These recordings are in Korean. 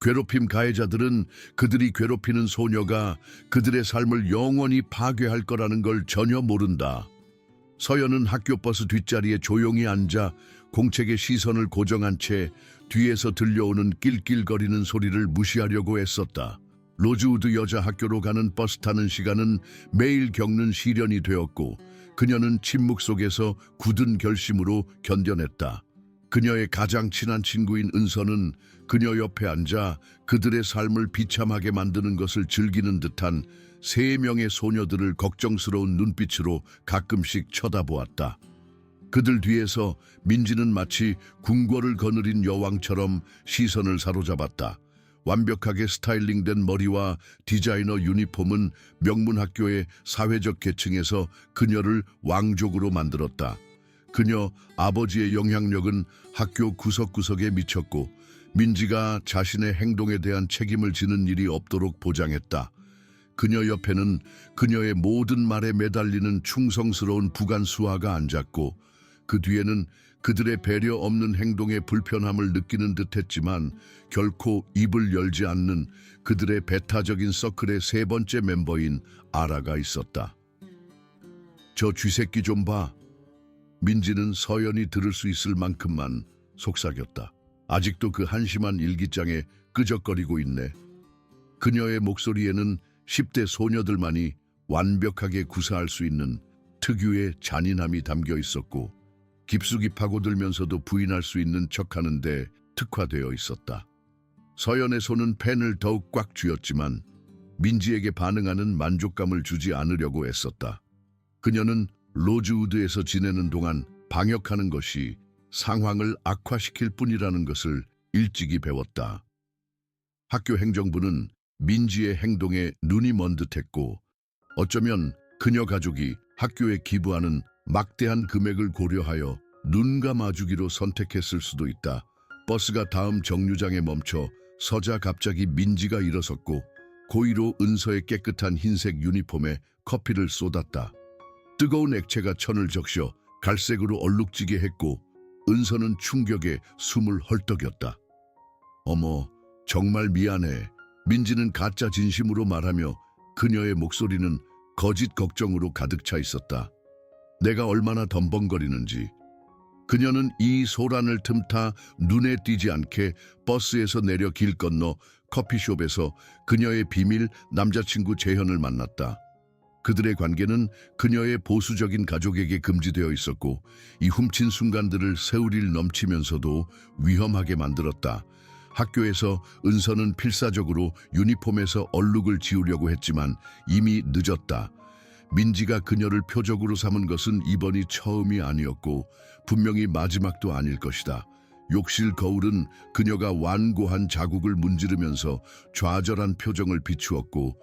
괴롭힘 가해자들은 그들이 괴롭히는 소녀가 그들의 삶을 영원히 파괴할 거라는 걸 전혀 모른다. 서연은 학교 버스 뒷자리에 조용히 앉아 공책의 시선을 고정한 채 뒤에서 들려오는 낄낄거리는 소리를 무시하려고 애썼다. 로즈우드 여자 학교로 가는 버스 타는 시간은 매일 겪는 시련이 되었고 그녀는 침묵 속에서 굳은 결심으로 견뎌냈다. 그녀의 가장 친한 친구인 은서는 그녀 옆에 앉아 그들의 삶을 비참하게 만드는 것을 즐기는 듯한 3명의 소녀들을 걱정스러운 눈빛으로 가끔씩 쳐다보았다. 그들 뒤에서 민지는 마치 궁궐을 거느린 여왕처럼 시선을 사로잡았다. 완벽하게 스타일링된 머리와 디자이너 유니폼은 명문학교의 사회적 계층에서 그녀를 왕족으로 만들었다. 그녀 아버지의 영향력은 학교 구석구석에 미쳤고 민지가 자신의 행동에 대한 책임을 지는 일이 없도록 보장했다. 그녀 옆에는 그녀의 모든 말에 매달리는 충성스러운 부관 수아가 앉았고 그 뒤에는 그들의 배려 없는 행동에 불편함을 느끼는 듯했지만 결코 입을 열지 않는 그들의 배타적인 서클의 3번째 멤버인 아라가 있었다. 저 쥐새끼 좀 봐. 민지는 서연이 들을 수 있을 만큼만 속삭였다. 아직도 그 한심한 일기장에 끄적거리고 있네. 그녀의 목소리에는 10대 소녀들만이 완벽하게 구사할 수 있는 특유의 잔인함이 담겨 있었고 깊숙이 파고들면서도 부인할 수 있는 척하는데 특화되어 있었다. 서연의 손은 펜을 더욱 꽉 쥐었지만 민지에게 반응하는 만족감을 주지 않으려고 애썼다. 그녀는 로즈우드에서 지내는 동안 방역하는 것이 상황을 악화시킬 뿐이라는 것을 일찍이 배웠다. 학교 행정부는 민지의 행동에 눈이 먼 듯했고 어쩌면 그녀 가족이 학교에 기부하는 막대한 금액을 고려하여 눈과 마주기로 선택했을 수도 있다. 버스가 다음 정류장에 멈춰 서자 갑자기 민지가 일어섰고 고의로 은서의 깨끗한 흰색 유니폼에 커피를 쏟았다. 뜨거운 액체가 천을 적셔 갈색으로 얼룩지게 했고 은서는 충격에 숨을 헐떡였다. 어머, 정말 미안해. 민지는 가짜 진심으로 말하며 그녀의 목소리는 거짓 걱정으로 가득 차 있었다. 내가 얼마나 덤벙거리는지. 그녀는 이 소란을 틈타 눈에 띄지 않게 버스에서 내려 길 건너 커피숍에서 그녀의 비밀 남자친구 재현을 만났다. 그들의 관계는 그녀의 보수적인 가족에게 금지되어 있었고 이 훔친 순간들을 세월일 넘치면서도 위험하게 만들었다. 학교에서 은서는 필사적으로 유니폼에서 얼룩을 지우려고 했지만 이미 늦었다. 민지가 그녀를 표적으로 삼은 것은 이번이 처음이 아니었고 분명히 마지막도 아닐 것이다. 욕실 거울은 그녀가 완고한 자국을 문지르면서 좌절한 표정을 비추었고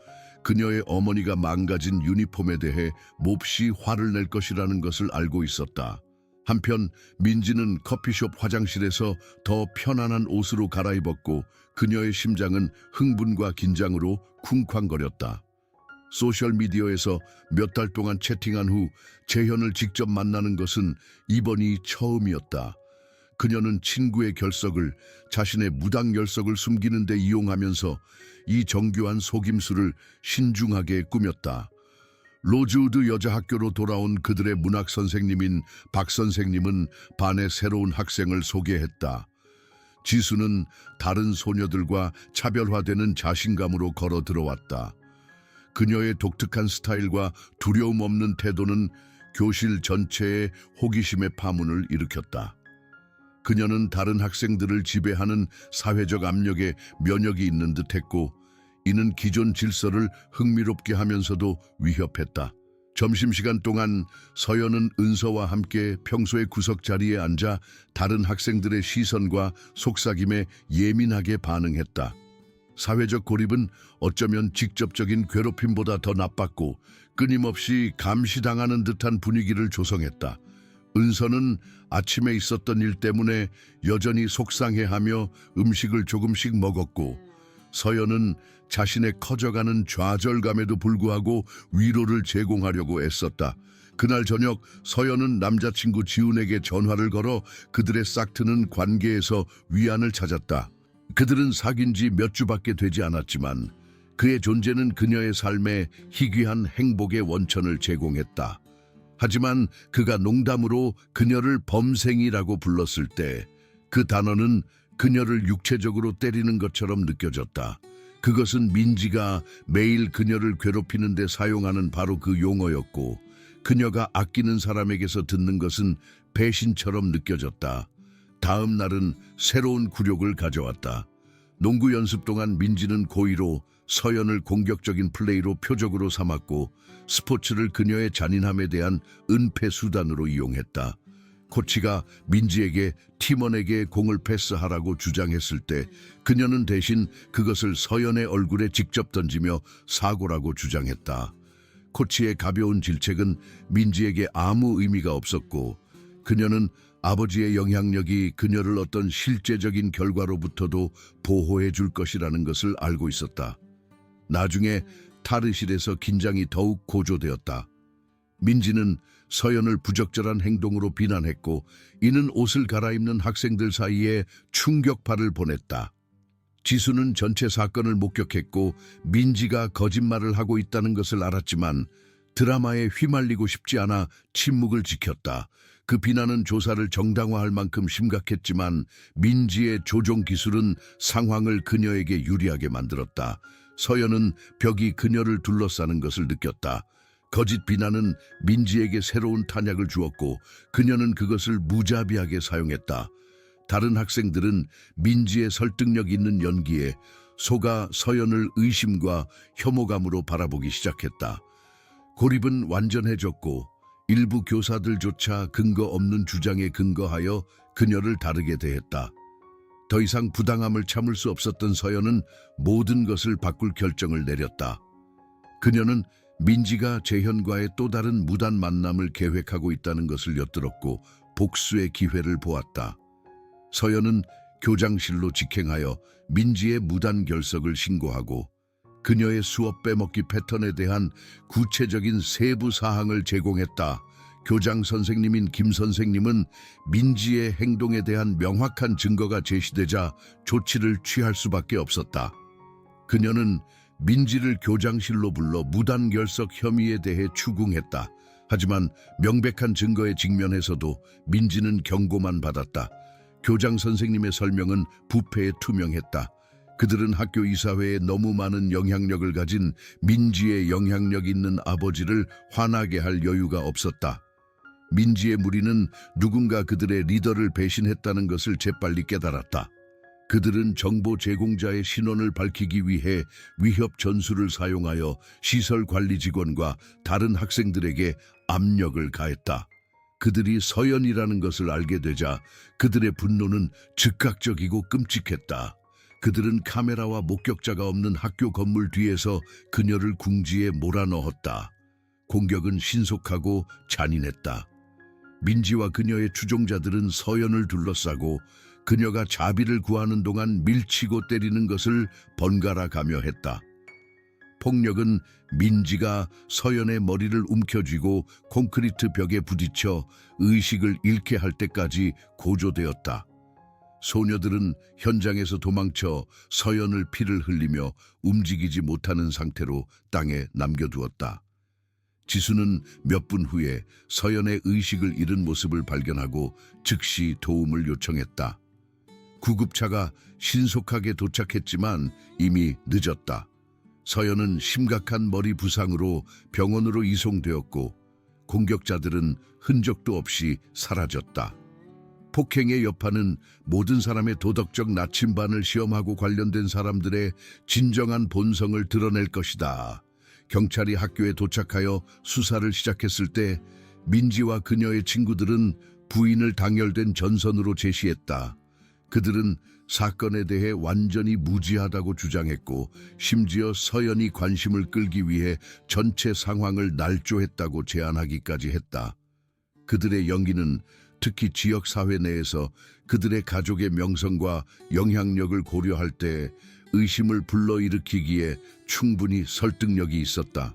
그녀의 어머니가 망가진 유니폼에 대해 몹시 화를 낼 것이라는 것을 알고 있었다. 한편 민지는 커피숍 화장실에서 더 편안한 옷으로 갈아입었고 그녀의 심장은 흥분과 긴장으로 쿵쾅거렸다. 소셜미디어에서 몇 달 동안 채팅한 후 재현을 직접 만나는 것은 이번이 처음이었다. 그녀는 친구의 결석을 자신의 무당 열석을 숨기는 데 이용하면서 이 정교한 속임수를 신중하게 꾸몄다. 로즈우드 여자학교로 돌아온 그들의 문학 선생님인 박 선생님은 반의 새로운 학생을 소개했다. 지수는 다른 소녀들과 차별화되는 자신감으로 걸어 들어왔다. 그녀의 독특한 스타일과 두려움 없는 태도는 교실 전체에 호기심의 파문을 일으켰다. 그녀는 다른 학생들을 지배하는 사회적 압력에 면역이 있는 듯했고 이는 기존 질서를 흥미롭게 하면서도 위협했다. 점심시간 동안 서연은 은서와 함께 평소의 구석 자리에 앉아 다른 학생들의 시선과 속삭임에 예민하게 반응했다. 사회적 고립은 어쩌면 직접적인 괴롭힘보다 더 나빴고 끊임없이 감시당하는 듯한 분위기를 조성했다. 은서는 아침에 있었던 일 때문에 여전히 속상해하며 음식을 조금씩 먹었고 서연은 자신의 커져가는 좌절감에도 불구하고 위로를 제공하려고 애썼다. 그날 저녁 서연은 남자친구 지훈에게 전화를 걸어 그들의 싹트는 관계에서 위안을 찾았다. 그들은 사귄 지 몇 주밖에 되지 않았지만 그의 존재는 그녀의 삶에 희귀한 행복의 원천을 제공했다. 하지만 그가 농담으로 그녀를 범생이라고 불렀을 때 그 단어는 그녀를 육체적으로 때리는 것처럼 느껴졌다. 그것은 민지가 매일 그녀를 괴롭히는 데 사용하는 바로 그 용어였고, 그녀가 아끼는 사람에게서 듣는 것은 배신처럼 느껴졌다. 다음 날은 새로운 굴욕을 가져왔다. 농구 연습 동안 민지는 고의로 서연을 공격적인 플레이로 표적으로 삼았고, 스포츠를 그녀의 잔인함에 대한 은폐 수단으로 이용했다. 코치가 민지에게 팀원에게 공을 패스하라고 주장했을 때 그녀는 대신 그것을 서연의 얼굴에 직접 던지며 사고라고 주장했다. 코치의 가벼운 질책은 민지에게 아무 의미가 없었고, 그녀는 아버지의 영향력이 그녀를 어떤 실제적인 결과로부터도 보호해 줄 것이라는 것을 알고 있었다. 나중에 탈의실에서 긴장이 더욱 고조되었다. 민지는 서연을 부적절한 행동으로 비난했고, 이는 옷을 갈아입는 학생들 사이에 충격파를 보냈다. 지수는 전체 사건을 목격했고 민지가 거짓말을 하고 있다는 것을 알았지만 드라마에 휘말리고 싶지 않아 침묵을 지켰다. 그 비난은 조사를 정당화할 만큼 심각했지만 민지의 조종 기술은 상황을 그녀에게 유리하게 만들었다. 서연은 벽이 그녀를 둘러싸는 것을 느꼈다. 거짓 비난은 민지에게 새로운 탄약을 주었고 그녀는 그것을 무자비하게 사용했다. 다른 학생들은 민지의 설득력 있는 연기에 속아 서연을 의심과 혐오감으로 바라보기 시작했다. 고립은 완전해졌고 일부 교사들조차 근거 없는 주장에 근거하여 그녀를 다르게 대했다. 더 이상 부당함을 참을 수 없었던 서연은 모든 것을 바꿀 결정을 내렸다. 그녀는 민지가 재현과의 또 다른 무단 만남을 계획하고 있다는 것을 엿들었고 복수의 기회를 보았다. 서연은 교장실로 직행하여 민지의 무단 결석을 신고하고 그녀의 수업 빼먹기 패턴에 대한 구체적인 세부 사항을 제공했다. 교장 선생님인 김 선생님은 민지의 행동에 대한 명확한 증거가 제시되자 조치를 취할 수밖에 없었다. 그녀는 민지를 교장실로 불러 무단 결석 혐의에 대해 추궁했다. 하지만 명백한 증거에 직면해서도 민지는 경고만 받았다. 교장 선생님의 설명은 부패에 투명했다. 그들은 학교 이사회에 너무 많은 영향력을 가진 민지의 영향력 있는 아버지를 화나게 할 여유가 없었다. 민지의 무리는 누군가 그들의 리더를 배신했다는 것을 재빨리 깨달았다. 그들은 정보 제공자의 신원을 밝히기 위해 위협 전술을 사용하여 시설 관리 직원과 다른 학생들에게 압력을 가했다. 그들이 서연이라는 것을 알게 되자 그들의 분노는 즉각적이고 끔찍했다. 그들은 카메라와 목격자가 없는 학교 건물 뒤에서 그녀를 궁지에 몰아넣었다. 공격은 신속하고 잔인했다. 민지와 그녀의 추종자들은 서연을 둘러싸고 그녀가 자비를 구하는 동안 밀치고 때리는 것을 번갈아 가며 했다. 폭력은 민지가 서연의 머리를 움켜쥐고 콘크리트 벽에 부딪혀 의식을 잃게 할 때까지 고조되었다. 소녀들은 현장에서 도망쳐 서연을 피를 흘리며 움직이지 못하는 상태로 땅에 남겨두었다. 지수는 몇 분 후에 서연의 의식을 잃은 모습을 발견하고 즉시 도움을 요청했다. 구급차가 신속하게 도착했지만 이미 늦었다. 서연은 심각한 머리 부상으로 병원으로 이송되었고 공격자들은 흔적도 없이 사라졌다. 폭행의 여파는 모든 사람의 도덕적 나침반을 시험하고 관련된 사람들의 진정한 본성을 드러낼 것이다. 경찰이 학교에 도착하여 수사를 시작했을 때 민지와 그녀의 친구들은 부인을 당열된 전선으로 제시했다. 그들은 사건에 대해 완전히 무지하다고 주장했고 심지어 서연이 관심을 끌기 위해 전체 상황을 날조했다고 제안하기까지 했다. 그들의 연기는 특히 지역사회 내에서 그들의 가족의 명성과 영향력을 고려할 때 의심을 불러일으키기에 충분히 설득력이 있었다.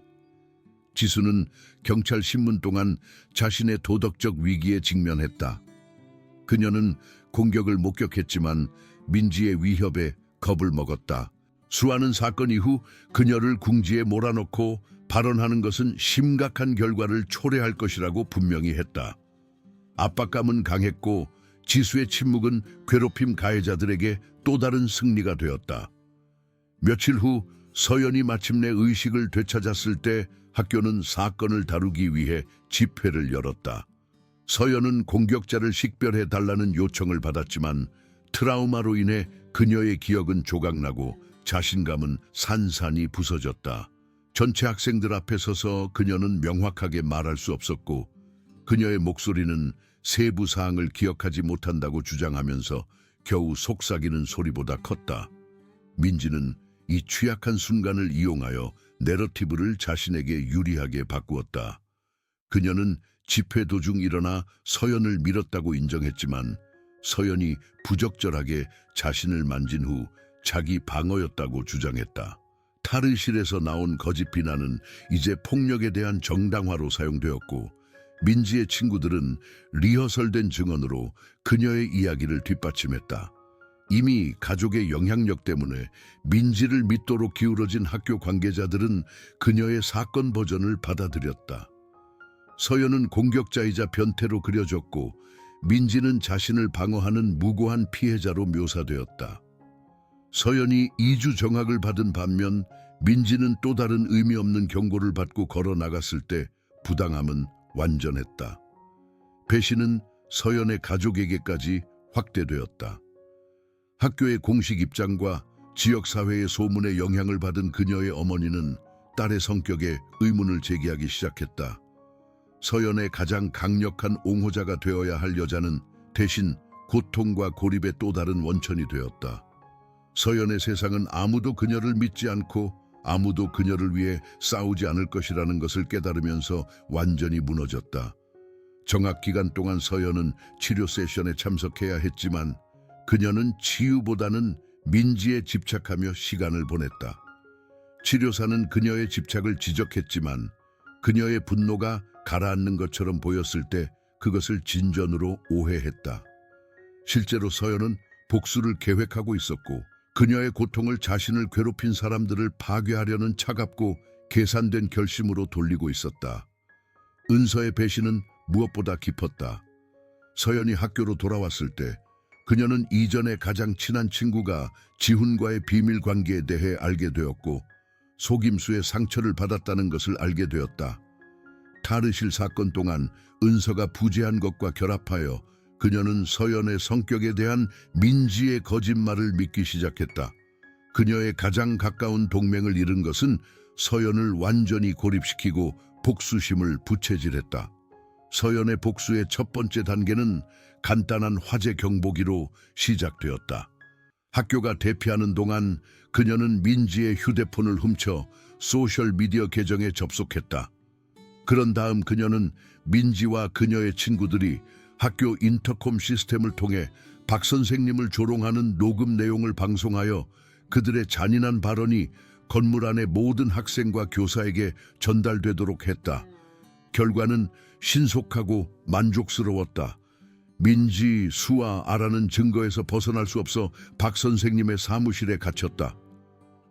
지수는 경찰 신문 동안 자신의 도덕적 위기에 직면했다. 그녀는 공격을 목격했지만 민지의 위협에 겁을 먹었다. 수아는 사건 이후 그녀를 궁지에 몰아넣고 발언하는 것은 심각한 결과를 초래할 것이라고 분명히 했다. 압박감은 강했고 지수의 침묵은 괴롭힘 가해자들에게 또 다른 승리가 되었다. 며칠 후 서연이 마침내 의식을 되찾았을 때 학교는 사건을 다루기 위해 집회를 열었다. 서연은 공격자를 식별해 달라는 요청을 받았지만 트라우마로 인해 그녀의 기억은 조각나고 자신감은 산산이 부서졌다. 전체 학생들 앞에 서서 그녀는 명확하게 말할 수 없었고 그녀의 목소리는 세부 사항을 기억하지 못한다고 주장하면서 겨우 속삭이는 소리보다 컸다. 민지는 이 취약한 순간을 이용하여 내러티브를 자신에게 유리하게 바꾸었다. 그녀는 집회 도중 일어나 서연을 밀었다고 인정했지만 서연이 부적절하게 자신을 만진 후 자기 방어였다고 주장했다. 탈의실에서 나온 거짓 비난은 이제 폭력에 대한 정당화로 사용되었고 민지의 친구들은 리허설된 증언으로 그녀의 이야기를 뒷받침했다. 이미 가족의 영향력 때문에 민지를 믿도록 기울어진 학교 관계자들은 그녀의 사건 버전을 받아들였다. 서연은 공격자이자 변태로 그려졌고 민지는 자신을 방어하는 무고한 피해자로 묘사되었다. 서연이 2주 정학을 받은 반면 민지는 또 다른 의미 없는 경고를 받고 걸어 나갔을 때 부당함은 완전했다. 배신은 서연의 가족에게까지 확대되었다. 학교의 공식 입장과 지역사회의 소문에 영향을 받은 그녀의 어머니는 딸의 성격에 의문을 제기하기 시작했다. 서연의 가장 강력한 옹호자가 되어야 할 여자는 대신 고통과 고립의 또 다른 원천이 되었다. 서연의 세상은 아무도 그녀를 믿지 않고 아무도 그녀를 위해 싸우지 않을 것이라는 것을 깨달으면서 완전히 무너졌다. 정학 기간 동안 서연은 치료 세션에 참석해야 했지만 그녀는 치유보다는 민지에 집착하며 시간을 보냈다. 치료사는 그녀의 집착을 지적했지만 그녀의 분노가 가라앉는 것처럼 보였을 때 그것을 진전으로 오해했다. 실제로 서연은 복수를 계획하고 있었고 그녀의 고통을 자신을 괴롭힌 사람들을 파괴하려는 차갑고 계산된 결심으로 돌리고 있었다. 은서의 배신은 무엇보다 깊었다. 서연이 학교로 돌아왔을 때 그녀는 이전에 가장 친한 친구가 지훈과의 비밀 관계에 대해 알게 되었고 속임수의 상처를 받았다는 것을 알게 되었다. 탈의실 사건 동안 은서가 부재한 것과 결합하여 그녀는 서연의 성격에 대한 민지의 거짓말을 믿기 시작했다. 그녀의 가장 가까운 동맹을 잃은 것은 서연을 완전히 고립시키고 복수심을 부채질했다. 서연의 복수의 첫 번째 단계는 간단한 화재 경보기로 시작되었다. 학교가 대피하는 동안 그녀는 민지의 휴대폰을 훔쳐 소셜미디어 계정에 접속했다. 그런 다음 그녀는 민지와 그녀의 친구들이 학교 인터콤 시스템을 통해 박 선생님을 조롱하는 녹음 내용을 방송하여 그들의 잔인한 발언이 건물 안의 모든 학생과 교사에게 전달되도록 했다. 결과는 신속하고 만족스러웠다. 민지, 수아, 아라는 증거에서 벗어날 수 없어 박 선생님의 사무실에 갇혔다.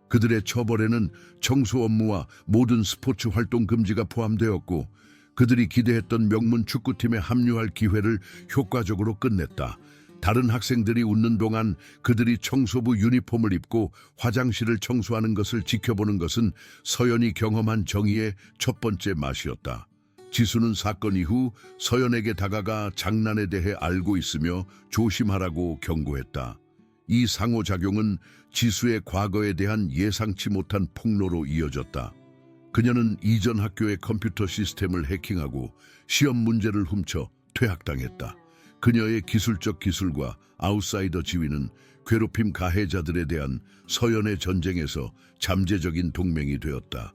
그들의 처벌에는 청소 업무와 모든 스포츠 활동 금지가 포함되었고 그들이 기대했던 명문 축구팀에 합류할 기회를 효과적으로 끝냈다. 다른 학생들이 웃는 동안 그들이 청소부 유니폼을 입고 화장실을 청소하는 것을 지켜보는 것은 서연이 경험한 정의의 첫 번째 맛이었다. 지수는 사건 이후 서연에게 다가가 장난에 대해 알고 있으며 조심하라고 경고했다. 이 상호작용은 지수의 과거에 대한 예상치 못한 폭로로 이어졌다. 그녀는 이전 학교의 컴퓨터 시스템을 해킹하고 시험 문제를 훔쳐 퇴학당했다. 그녀의 기술적 기술과 아웃사이더 지위는 괴롭힘 가해자들에 대한 서연의 전쟁에서 잠재적인 동맹이 되었다.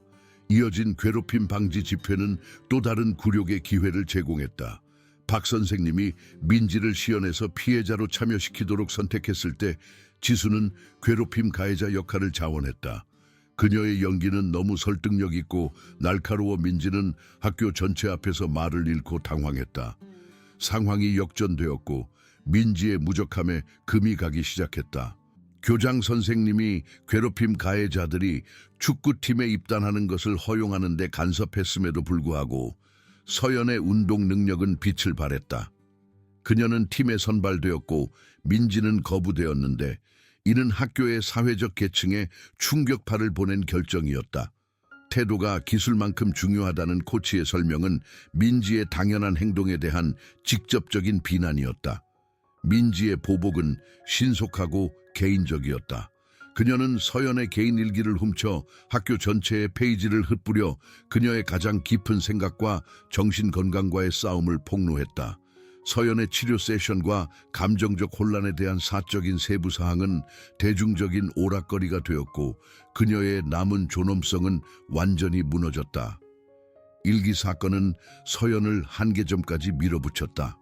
이어진 괴롭힘 방지 집회는 또 다른 굴욕의 기회를 제공했다. 박 선생님이 민지를 시연해서 피해자로 참여시키도록 선택했을 때 지수는 괴롭힘 가해자 역할을 자원했다. 그녀의 연기는 너무 설득력 있고 날카로워 민지는 학교 전체 앞에서 말을 잃고 당황했다. 상황이 역전되었고 민지의 무적함에 금이 가기 시작했다. 교장 선생님이 괴롭힘 가해자들이 축구팀에 입단하는 것을 허용하는 데 간섭했음에도 불구하고 서연의 운동 능력은 빛을 발했다. 그녀는 팀에 선발되었고 민지는 거부되었는데 이는 학교의 사회적 계층에 충격파를 보낸 결정이었다. 태도가 기술만큼 중요하다는 코치의 설명은 민지의 당연한 행동에 대한 직접적인 비난이었다. 민지의 보복은 신속하고 개인적이었다. 그녀는 서연의 개인 일기를 훔쳐 학교 전체의 페이지를 흩뿌려 그녀의 가장 깊은 생각과 정신 건강과의 싸움을 폭로했다. 서연의 치료 세션과 감정적 혼란에 대한 사적인 세부 사항은 대중적인 오락거리가 되었고 그녀의 남은 존엄성은 완전히 무너졌다. 일기 사건은 서연을 한계점까지 밀어붙였다.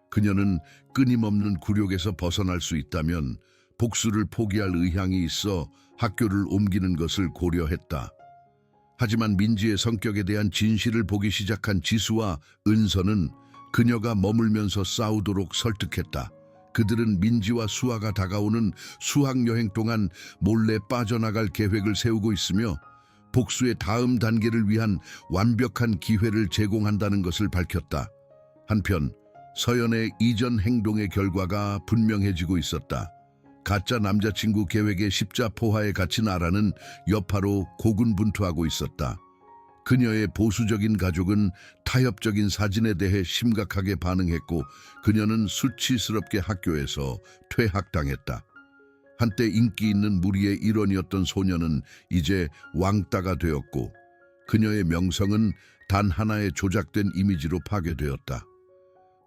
그녀는 끊임없는 굴욕에서 벗어날 수 있다면 복수를 포기할 의향이 있어 학교를 옮기는 것을 고려했다. 하지만 민지의 성격에 대한 진실을 보기 시작한 지수와 은서는 그녀가 머물면서 싸우도록 설득했다. 그들은 민지와 수아가 다가오는 수학여행 동안 몰래 빠져나갈 계획을 세우고 있으며 복수의 다음 단계를 위한 완벽한 기회를 제공한다는 것을 밝혔다. 한편 서연의 이전 행동의 결과가 분명해지고 있었다. 가짜 남자친구 계획에 십자포화에 갇힌 아라는 여파로 고군분투하고 있었다. 그녀의 보수적인 가족은 타협적인 사진에 대해 심각하게 반응했고 그녀는 수치스럽게 학교에서 퇴학당했다. 한때 인기 있는 무리의 일원이었던 소녀는 이제 왕따가 되었고 그녀의 명성은 단 하나의 조작된 이미지로 파괴되었다.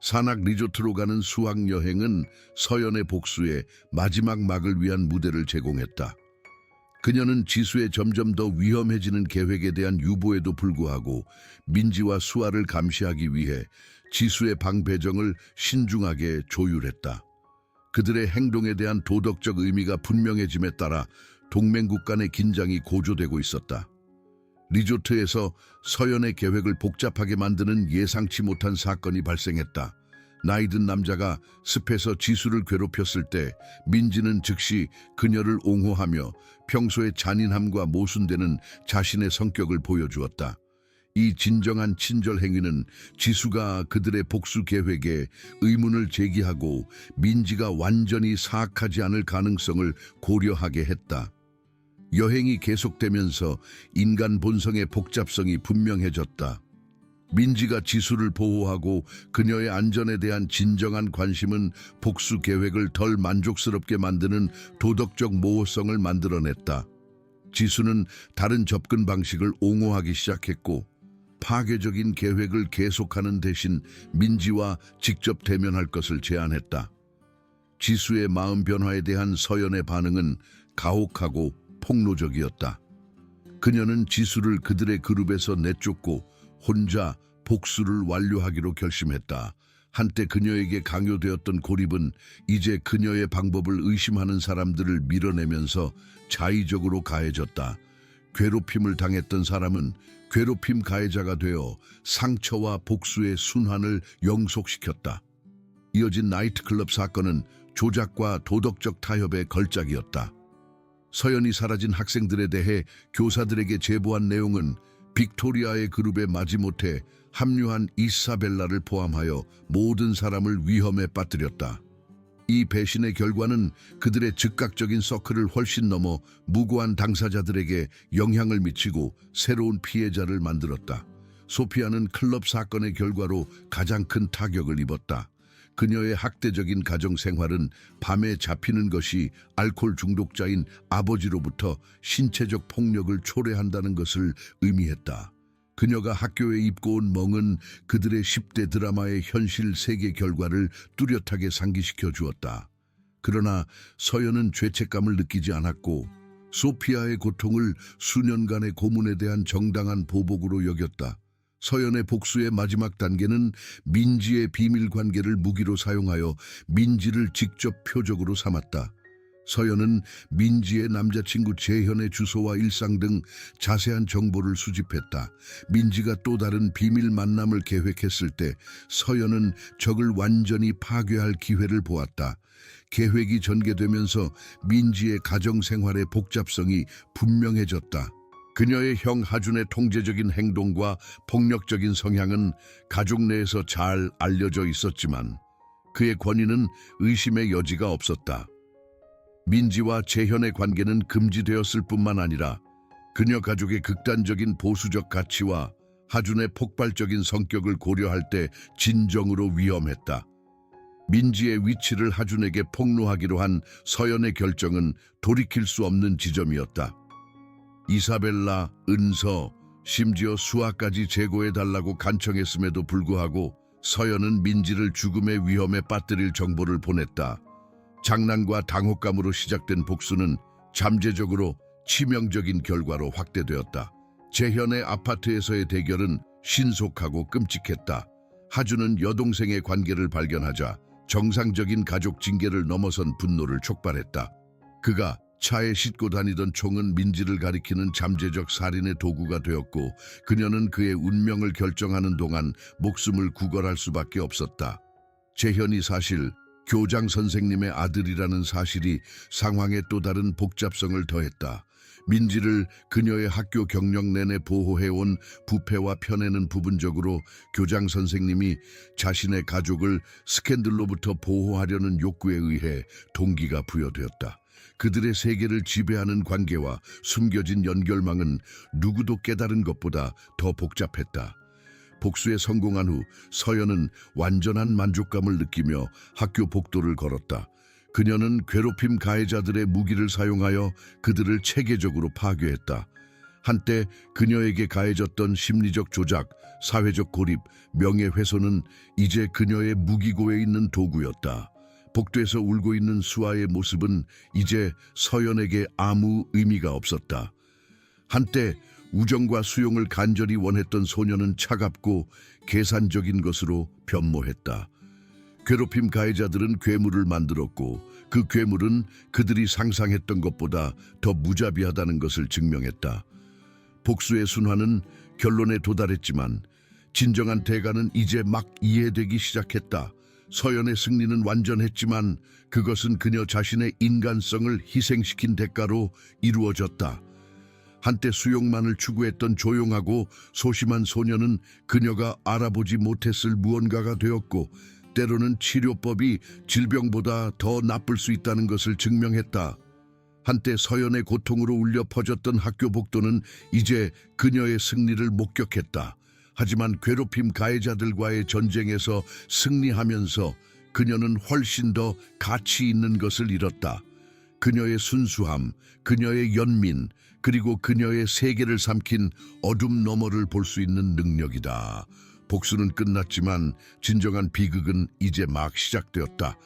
산악 리조트로 가는 수학여행은 서연의 복수에 마지막 막을 위한 무대를 제공했다. 그녀는 지수의 점점 더 위험해지는 계획에 대한 유보에도 불구하고 민지와 수아를 감시하기 위해 지수의 방 배정을 신중하게 조율했다. 그들의 행동에 대한 도덕적 의미가 분명해짐에 따라 동맹국 간의 긴장이 고조되고 있었다. 리조트에서 서연의 계획을 복잡하게 만드는 예상치 못한 사건이 발생했다. 나이든 남자가 습해서 지수를 괴롭혔을 때 민지는 즉시 그녀를 옹호하며 평소의 잔인함과 모순되는 자신의 성격을 보여주었다. 이 진정한 친절 행위는 지수가 그들의 복수 계획에 의문을 제기하고 민지가 완전히 사악하지 않을 가능성을 고려하게 했다. 여행이 계속되면서 인간 본성의 복잡성이 분명해졌다. 민지가 지수를 보호하고 그녀의 안전에 대한 진정한 관심은 복수 계획을 덜 만족스럽게 만드는 도덕적 모호성을 만들어냈다. 지수는 다른 접근 방식을 옹호하기 시작했고 파괴적인 계획을 계속하는 대신 민지와 직접 대면할 것을 제안했다. 지수의 마음 변화에 대한 서연의 반응은 가혹하고 폭로적이었다. 그녀는 지수를 그들의 그룹에서 내쫓고 혼자 복수를 완료하기로 결심했다. 한때 그녀에게 강요되었던 고립은 이제 그녀의 방법을 의심하는 사람들을 밀어내면서 자의적으로 가해졌다. 괴롭힘을 당했던 사람은 괴롭힘 가해자가 되어 상처와 복수의 순환을 영속시켰다. 이어진 나이트클럽 사건은 조작과 도덕적 타협의 걸작이었다. 서연이 사라진 학생들에 대해 교사들에게 제보한 내용은 빅토리아의 그룹에 마지못해 합류한 이사벨라를 포함하여 모든 사람을 위험에 빠뜨렸다. 이 배신의 결과는 그들의 즉각적인 서클을 훨씬 넘어 무고한 당사자들에게 영향을 미치고 새로운 피해자를 만들었다. 소피아는 클럽 사건의 결과로 가장 큰 타격을 입었다. 그녀의 학대적인 가정 생활은 밤에 잡히는 것이 알코올 중독자인 아버지로부터 신체적 폭력을 초래한다는 것을 의미했다. 그녀가 학교에 입고 온 멍은 그들의 10대 드라마의 현실 세계 결과를 뚜렷하게 상기시켜 주었다. 그러나 서연은 죄책감을 느끼지 않았고 소피아의 고통을 수년간의 고문에 대한 정당한 보복으로 여겼다. 서연의 복수의 마지막 단계는 민지의 비밀 관계를 무기로 사용하여 민지를 직접 표적으로 삼았다. 서연은 민지의 남자친구 재현의 주소와 일상 등 자세한 정보를 수집했다. 민지가 또 다른 비밀 만남을 계획했을 때 서연은 적을 완전히 파괴할 기회를 보았다. 계획이 전개되면서 민지의 가정생활의 복잡성이 분명해졌다. 그녀의 형 하준의 통제적인 행동과 폭력적인 성향은 가족 내에서 잘 알려져 있었지만 그의 권위는 의심의 여지가 없었다. 민지와 재현의 관계는 금지되었을 뿐만 아니라 그녀 가족의 극단적인 보수적 가치와 하준의 폭발적인 성격을 고려할 때 진정으로 위험했다. 민지의 위치를 하준에게 폭로하기로 한 서연의 결정은 돌이킬 수 없는 지점이었다. 이사벨라, 은서, 심지어 수아까지 제거해달라고 간청했음에도 불구하고 서연은 민지를 죽음의 위험에 빠뜨릴 정보를 보냈다. 장난과 당혹감으로 시작된 복수는 잠재적으로 치명적인 결과로 확대되었다. 재현의 아파트에서의 대결은 신속하고 끔찍했다. 하준은 여동생의 관계를 발견하자 정상적인 가족 징계를 넘어선 분노를 촉발했다. 그가 차에 싣고 다니던 총은 민지를 가리키는 잠재적 살인의 도구가 되었고 그녀는 그의 운명을 결정하는 동안 목숨을 구걸할 수밖에 없었다. 재현이 사실 교장 선생님의 아들이라는 사실이 상황에 또 다른 복잡성을 더했다. 민지를 그녀의 학교 경력 내내 보호해온 부패와 편애는 부분적으로 교장 선생님이 자신의 가족을 스캔들로부터 보호하려는 욕구에 의해 동기가 부여되었다. 그들의 세계를 지배하는 관계와 숨겨진 연결망은 누구도 깨달은 것보다 더 복잡했다. 복수에 성공한 후 서연은 완전한 만족감을 느끼며 학교 복도를 걸었다. 그녀는 괴롭힘 가해자들의 무기를 사용하여 그들을 체계적으로 파괴했다. 한때 그녀에게 가해졌던 심리적 조작, 사회적 고립, 명예훼손은 이제 그녀의 무기고에 있는 도구였다. 복도에서 울고 있는 수아의 모습은 이제 서연에게 아무 의미가 없었다. 한때 우정과 수용을 간절히 원했던 소녀는 차갑고 계산적인 것으로 변모했다. 괴롭힘 가해자들은 괴물을 만들었고 그 괴물은 그들이 상상했던 것보다 더 무자비하다는 것을 증명했다. 복수의 순환은 결론에 도달했지만 진정한 대가는 이제 막 이해되기 시작했다. 서연의 승리는 완전했지만 그것은 그녀 자신의 인간성을 희생시킨 대가로 이루어졌다. 한때 수용만을 추구했던 조용하고 소심한 소녀는 그녀가 알아보지 못했을 무언가가 되었고 때로는 치료법이 질병보다 더 나쁠 수 있다는 것을 증명했다. 한때 서연의 고통으로 울려 퍼졌던 학교 복도는 이제 그녀의 승리를 목격했다. 하지만 괴롭힘 가해자들과의 전쟁에서 승리하면서 그녀는 훨씬 더 가치 있는 것을 잃었다. 그녀의 순수함, 그녀의 연민, 그리고 그녀의 세계를 삼킨 어둠 너머를 볼 수 있는 능력이다. 복수는 끝났지만 진정한 비극은 이제 막 시작되었다.